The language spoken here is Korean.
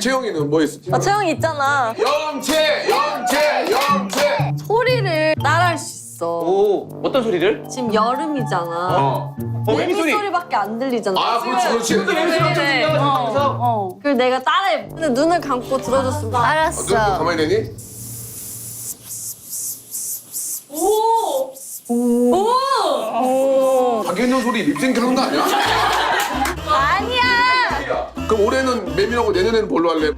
채영이는 뭐 했어? 아, 채영이 있잖아. 영채! 소리를 따라할 수 있어. 오, 어떤 소리를? 지금 여름이잖아. 매미 매미 소리밖에 안 들리잖아. 아, 그렇지. 네. 그래서 내가 따라해. 근데 눈을 감고 들어줬으면. 너 알았어. 가만히 되니? 박연영 소리 립싱크 하는 거 아니야? 아니야. 그럼 올해는 매미라고 내년에는 뭘로 할래?